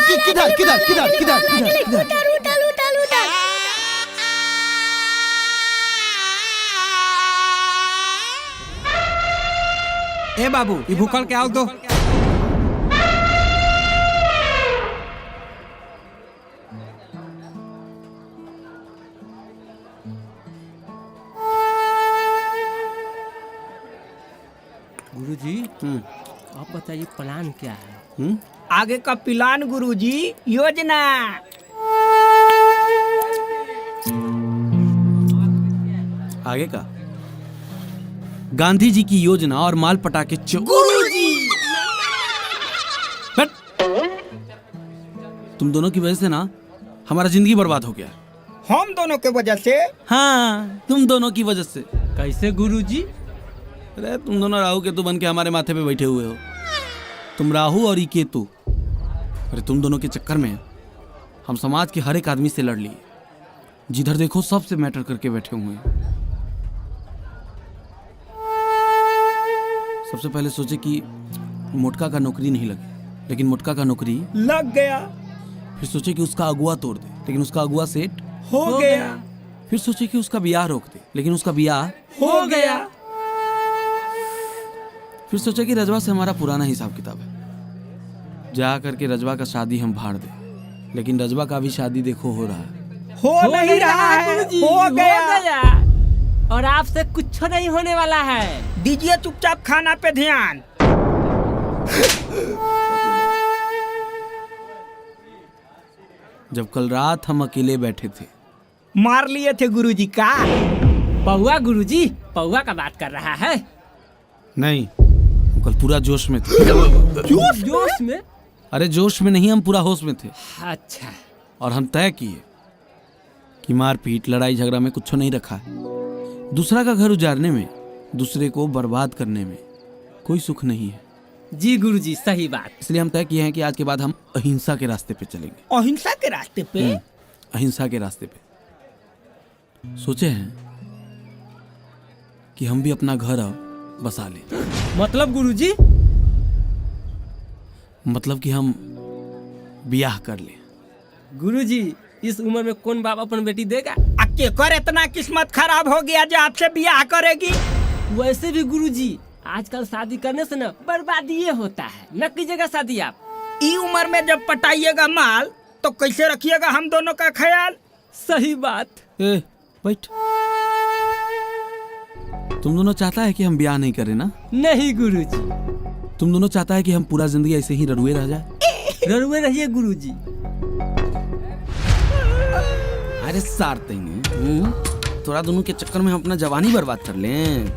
किधर किधर किधर किधर किधर ए बाबू ये भूकल के आओ तो। गुरुजी आप बताइए प्लान क्या है? आगे का प्लान गुरुजी, योजना। आगे का गांधी जी की योजना और माल पटाखे गुरुजी तुम दोनों की वजह से ना हमारा जिंदगी बर्बाद हो गया। हम दोनों के वजह से? हाँ, तुम दोनों की वजह से। कैसे गुरुजी? अरे तुम दोनों राहु केतु बन के हमारे माथे पे बैठे हुए हो। तुम राहु और ये केतु। अरे तुम दोनों के चक्कर में हम समाज के हर एक आदमी से लड़ लिए। जिधर देखो सबसे मैटर करके बैठे हुए हैं। सबसे पहले सोचे कि मोटका का नौकरी नहीं लगे, लेकिन मोटका का नौकरी लग गया। फिर सोचे कि उसका अगुआ तोड़ दे, लेकिन उसका अगुआ सेट हो गया। फिर सोचे कि उसका ब्याह रोक दे, लेकिन उसका ब्याह हो गया। फिर सोचा कि रजवा से हमारा पुराना हिसाब किताब है, जा करके रजवा का शादी हम भाड़ दे, लेकिन रजवा का भी शादी देखो हो रहा है। हो नहीं रहा है, हो गया। और आपसे कुछ नहीं होने वाला है। दीजिए चुपचाप खाना पे ध्यान। जब कल रात हम अकेले बैठे थे, मार लिए थे गुरुजी का। पौआ गुरुजी, पौआ का बात कर रहा है? नहीं, हम कल पूरा जोश में थे। जोश में? अरे जोश में नहीं, हम पूरा होश में थे। अच्छा। और हम तय किए कि मारपीट लड़ाई झगड़ा में कुछ नहीं रखा है। दूसरा का घर उजाड़ने में, दूसरे को बर्बाद करने में कोई सुख नहीं है। जी गुरुजी, सही बात। इसलिए हम तय किए हैं कि आज के बाद हम अहिंसा के रास्ते पे चलेंगे। अहिंसा के रास्ते पे? अहिंसा के रास्ते पे सोचे हैं कि हम भी अपना घर बसा लें। मतलब गुरुजी? मतलब कि हम ब्याह कर लें। गुरुजी, इस उम्र में कौन बाप अपन बेटी देगा? अक्के कर इतना किस्मत खराब हो गया जो आपसे ब्याह करेगी। वैसे भी गुरुजी, आजकल शादी करने से ना बर्बादी होता है। न कीजिएगा शादी आप। ई उम्र में जब पटाइएगा माल तो कैसे रखिएगा हम दोनों का ख्याल? सही बात। ए, बैठ। तुम दोनों चाहता है कि हम ब्याह नहीं करें ना? नहीं गुरुजी। तुम दोनों चाहता है कि हम पूरा जिंदगी ऐसे ही ररुए रह जाए? ररुए रहिए गुरुजी। अरे सार थोड़ा दोनों के चक्कर में हम अपना जवानी बर्बाद कर लें।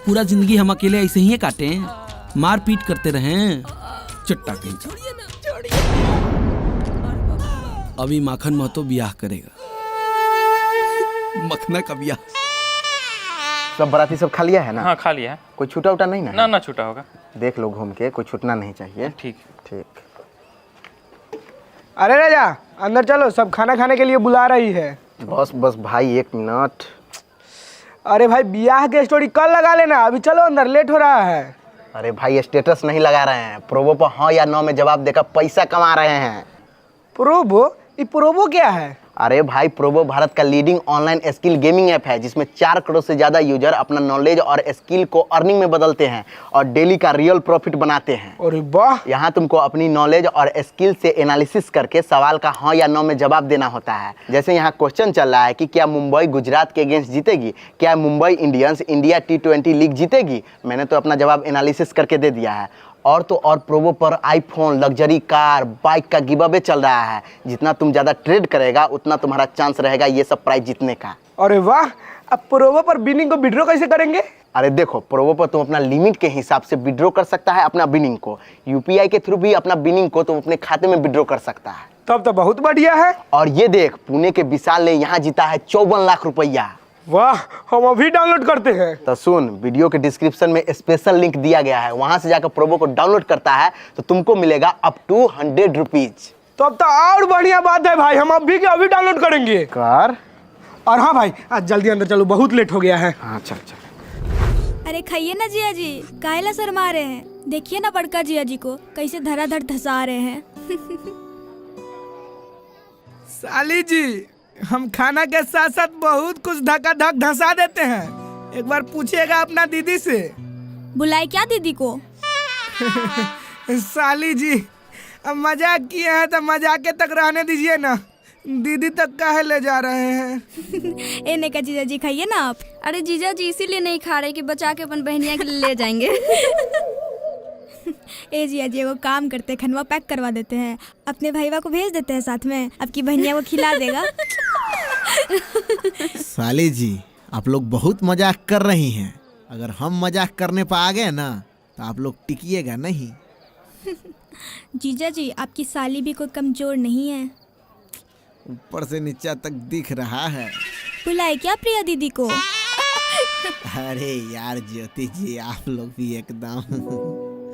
पूरा जिंदगी हम अकेले ऐसे ही काटें, मार पीट करते रहें। चट्टा कहीं अभी माखन महतो ब्याह करेगा। मखना का ब्याह। सब बराती सब खा लिया है ना? हाँ खा लिया है। कोई छूटा उटा नहीं ना? ना छूटा होगा। देख लो घूम के, कोई छूटना नहीं चाहिए। ठीक ठीक। अरे राजा, अंदर चलो, सब खाना खाने के लिए बुला रही है। बस बस भाई, 1 मिनट। अरे भाई, ब्याह के स्टोरी कल लगा लेना, अभी चलो अंदर, लेट हो रहा है। अरे भाई, स्टेटस नहीं लगा रहे हैं, प्रोबो पर हाँ या नो में जवाब देकर पैसा कमा रहे हैं। प्रोबो? ये प्रोबो क्या है? अरे भाई, प्रोबो भारत का leading online skill gaming app है, जिसमें 4 करोड़ से ज्यादा यूजर अपना नॉलेज और स्किल को अर्निंग में बदलते हैं और डेली का रियल प्रॉफिट बनाते हैं। अरे वाह! यहाँ तुमको अपनी नॉलेज और स्किल से एनालिसिस करके सवाल का हाँ या नो में जवाब देना होता है। जैसे यहाँ क्वेश्चन चल रहा है कि क्या मुंबई गुजरात के अगेंस्ट जीतेगी, क्या Mumbai Indians India T20 league जीतेगी। मैंने तो अपना जवाब एनालिसिस करके दे दिया है। और तो और प्रोबो पर आईफोन, लग्जरी कार, बाइक का गिव अवे चल रहा है। जितना तुम ज़्यादा ट्रेड करेगा उतना तुम्हारा चांस रहेगा ये सब प्राइज जीतने का। अरे वाह! अब प्रोबो पर बिनिंग को विड्रॉ कैसे करेंगे? अरे देखो, प्रोबो पर तुम अपना लिमिट के हिसाब से विड्रॉ कर सकता है अपना बिनिंग को। यूपीआई के थ्रू भी अपना बिनिंग को तुम अपने खाते में विड्रॉ कर सकता है। तब तो बहुत बढ़िया है। और ये देख, पुणे के विशाल ने यहाँ जीता है 54 लाख रुपया। वाह! हम अभी डाउनलोड करते हैं। तो सुन, वीडियो के डिस्क्रिप्शन में स्पेशल लिंक दिया गया है, वहां से जाकर प्रोबो को डाउनलोड करता है तो तुमको मिलेगा अप टू 100 रुपीज। तो अब तो और बढ़िया बात है भाई, हम अभी के अभी डाउनलोड करेंगे। कर। और हाँ भाई, आज जल्दी अंदर चलो, बहुत लेट हो गया है। हाँ चल। अरे खाइए ना जिया जी, काहेला शर्मा रहे हैं? देखिए ना बड़का जिया जी को कैसे धराधड़ धसा रहे हैं। साली जी, हम खाना के साथ साथ बहुत कुछ धक्का धक धंसा देते हैं। एक बार पूछिएगा अपना दीदी से। बुलाई क्या दीदी को? साली जी, अब मजाक किए हैं तो मजाक के तक रहने दीजिए ना। दीदी तक काहे ले जा रहे हैं? एने का जीजा जी खाइए ना आप। अरे जीजा जी इसीलिए नहीं खा रहे कि बचा के अपन बहनिया के लिए ले जाएंगे। ए जीजा जी वो काम करते, खनवा पैक करवा देते हैं, अपने भाईवा को भेज देते हैं साथ में, आपकी बहनिया को खिला देगा। साली जी, आप लोग बहुत मजाक कर रही हैं। अगर हम मजाक करने पर आ गए ना तो आप लोग टिकिएगा नहीं। जीजा जी आपकी साली भी कोई कमजोर नहीं है। ऊपर से नीचा तक दिख रहा है। बुलाई क्या प्रिया दीदी को? अरे यार ज्योति जी, आप लोग भी एकदम।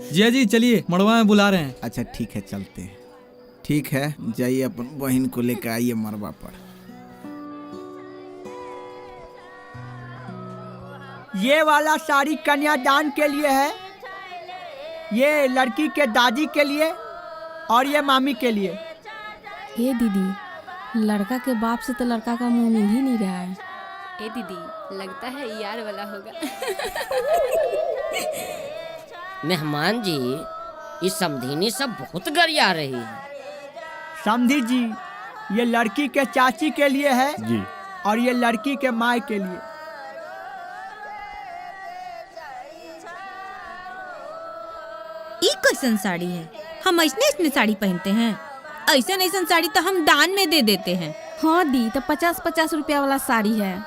जिया जी चलिए, मड़वा में बुला रहे हैं। अच्छा ठीक है, चलते हैं। ठीक है, जाइए अपन बहन को लेकर आइए मरवा पर। ये वाला साड़ी कन्यादान के लिए है, ये लड़की के दादी के लिए और ये मामी के लिए। ए दीदी, लड़का के बाप से तो लड़का का मुंह मिल ही नहीं रहा है। ए दीदी लगता है यार वाला होगा। मेहमान जी, इस समधिनी सब बहुत गरिया रही है। समधी जी, ये लड़की के चाची के लिए है जी, और ये लड़की के माई के लिए। ई कैसन साड़ी है? हम ऐसने साड़ी पहनते हैं। ऐसन साड़ी तो हम दान में दे देते हैं। हाँ दी, तो 50-50 रुपया वाला साड़ी है।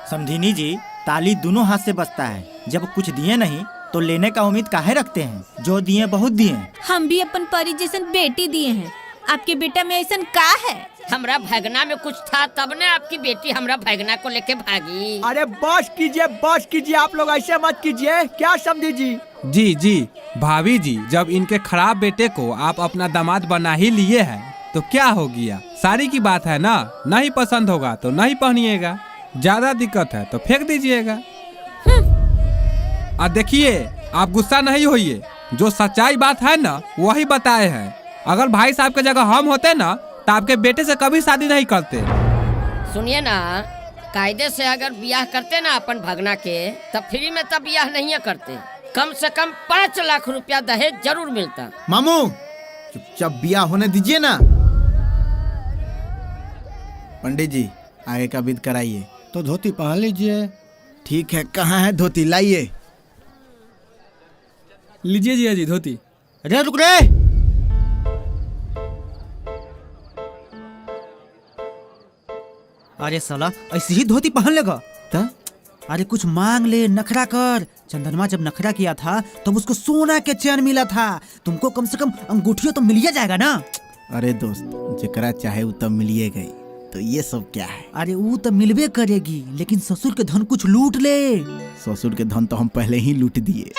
समधिनी जी, ताली दोनों हाथ से बजता है। जब कुछ दिए नहीं तो लेने का उम्मीद काहे रखते हैं? जो दिए बहुत दिए। हम भी अपन परी जैसन बेटी दिए हैं। आपके बेटा में ऐसन का है? हमरा भगना में कुछ था तब ने आपकी बेटी हमरा भगना को लेके भागी। अरे बस कीजिए, आप लोग ऐसे मत कीजिए। क्या समझी जी? जी भाभी जी, जब इनके खराब बेटे को आप अपना दामाद बना ही लिए हैं तो क्या हो गया? साड़ी की बात है ना, नहीं पसंद होगा तो नहीं पहनिएगा, ज्यादा दिक्कत है तो फेंक दीजिएगा। और देखिए, आप गुस्सा नहीं होइए, जो सच्चाई बात है ना वही बताए हैं। अगर भाई साहब की जगह हम होते ना तो आपके बेटे से कभी शादी नहीं करते। सुनिए ना, कायदे से अगर ब्याह करते ना अपन भगना के, तब फ्री में तब ब्याह नहीं करते। कम से कम 5 लाख रुपया दहेज जरूर मिलता। मामू चुपचाप बिया होने दीजिए ना। पंडित जी, आगे का विध कराइए। तो धोती पहन लीजिए। ठीक है, कहाँ है धोती? लाइए। लीजिए जिया जी धोती। अरे रुक रे, अरे साला ऐसी ही धोती पहन लेगा? अरे कुछ मांग ले, नखरा कर। चंदनमा जब नखरा किया था तब उसको सोना के चैन मिला था। तुमको कम से कम अंगूठियों तो मिलिए जाएगा ना। अरे दोस्त, जेकरा चाहे वो तब मिलिए गई, तो ये सब क्या है? अरे वो तो मिलवे करेगी, लेकिन ससुर के धन कुछ लूट ले। ससुर के धन तो हम पहले ही लूट दिए।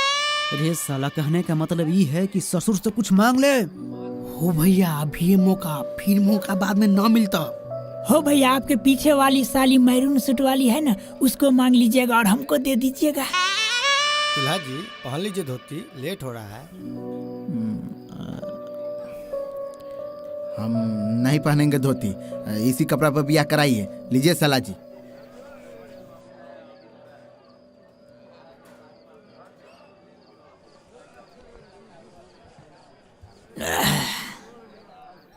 अरे साला, कहने का मतलब ये है कि ससुर से कुछ मांग ले। हो भैया, अभी ये मौका, फिर मौका बाद में ना मिलता। हो भैया, आपके पीछे वाली साली मैरून सूट वाली है ना, उसको मांग लीजिएगा और हमको दे दीजिएगा। दूल्हा जी पहन लीजिए धोती, लेट हो रहा है। हम नहीं पहनेंगे धोती, इसी कपड़ा पर बिया कराइए। लीजिए साला जी।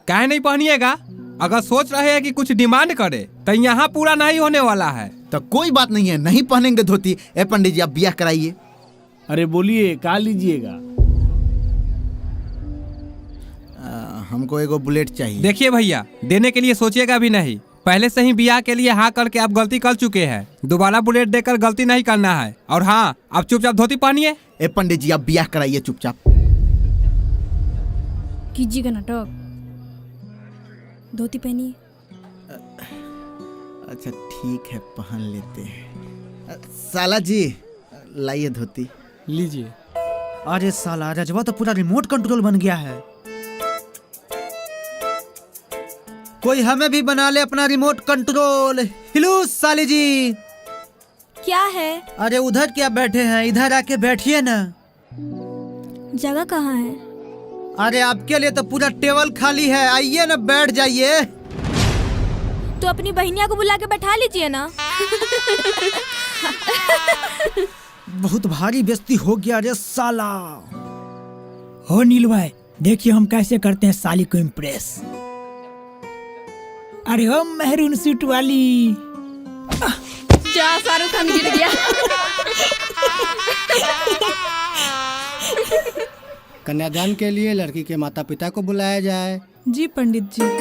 काहे नहीं पहनिएगा? अगर सोच रहे हैं कि कुछ डिमांड करे तो यहाँ पूरा नहीं होने वाला है। तो कोई बात नहीं है, नहीं पहनेंगे धोती। ए पंडित जी, आप बिया कराइए। अरे बोलिए, क्या लीजिएगा? हमको एगो बुलेट चाहिए। देखिए भैया, देने के लिए सोचिएगा भी नहीं। पहले से ही बियाह के लिए हाँ करके आप गलती कर चुके हैं। दोबारा बुलेट देकर गलती नहीं करना है। और हाँ, आप चुपचाप धोती पहनिए। ए पंडित जी, आप बिया कराइए चुपचाप। कीजिएगा नाटक, धोती पहनिए। अच्छा ठीक है, पहन लेते हैं। साला जी, लाइए धोती। लीजिए। अरे साला, रजवा तो पूरा रिमोट कंट्रोल बन गया है। कोई हमें भी बना ले अपना रिमोट कंट्रोल। हिलू साली जी। क्या है? अरे उधर क्या बैठे हैं, इधर आके बैठिए ना। जगह कहाँ है? अरे आपके लिए तो पूरा टेबल खाली है, आइए ना बैठ जाइए। तो अपनी बहनिया को बुला के बैठा लीजिए ना। बहुत भारी बेइज्जती हो गया रे साला। हो नील भाई, देखिए हम कैसे करते हैं साली को इम्प्रेस। अरे हो मेहरून सूट वाली। जा शाहरुख खान गिर गया। कन्यादान के लिए लड़की के माता पिता को बुलाया जाए। जी पंडित जी।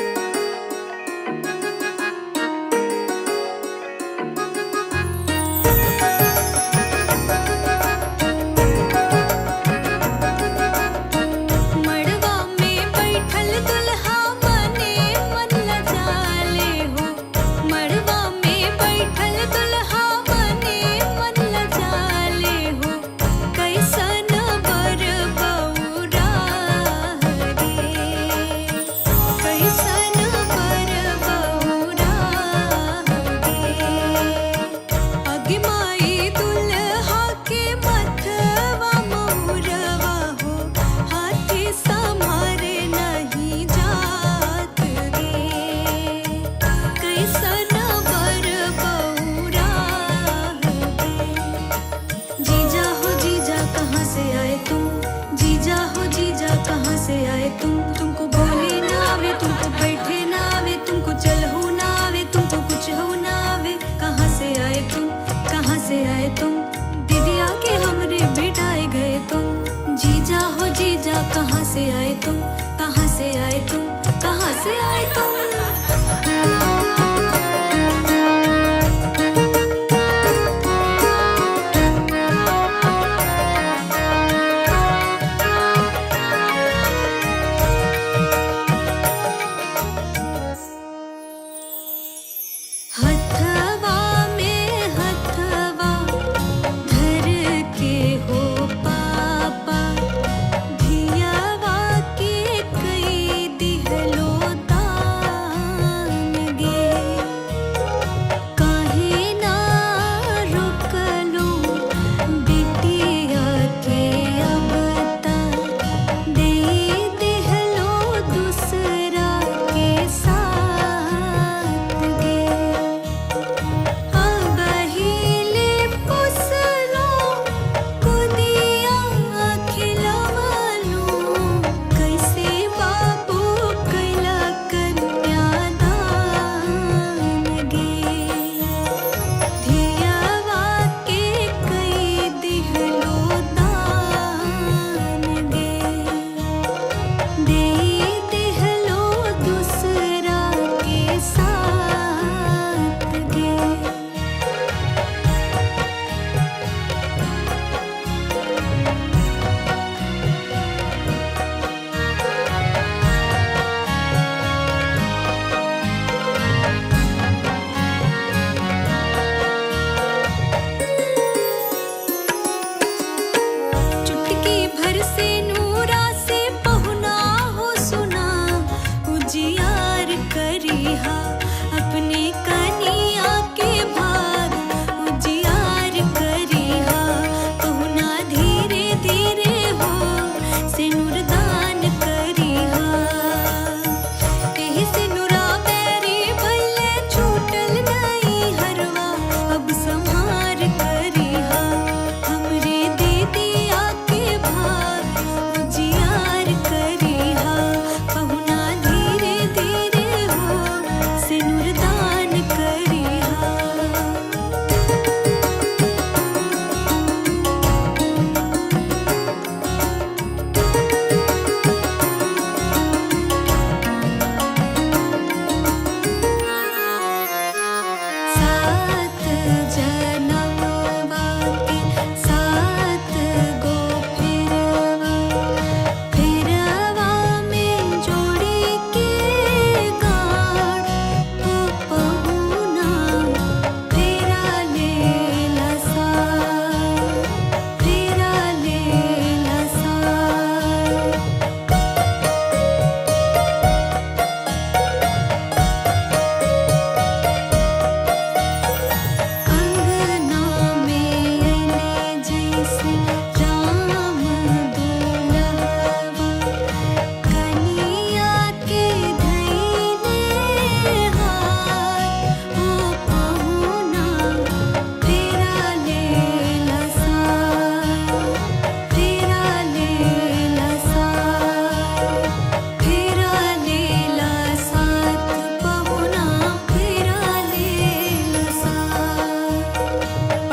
कहाँ से आए तुम, कहाँ से आए तुम, कहाँ से आए तुम।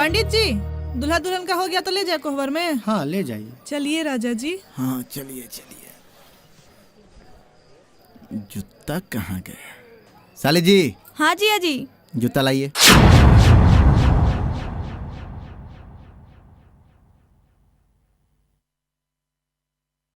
पंडित जी, दूल्हा दुल्हन का हो गया तो ले जाए कोहबर में। हाँ ले जाइए। चलिए राजा जी। हाँ चलिए चलिए। जूता कहाँ गया? साली जी। हाँ जी अजी। जूता लाइए।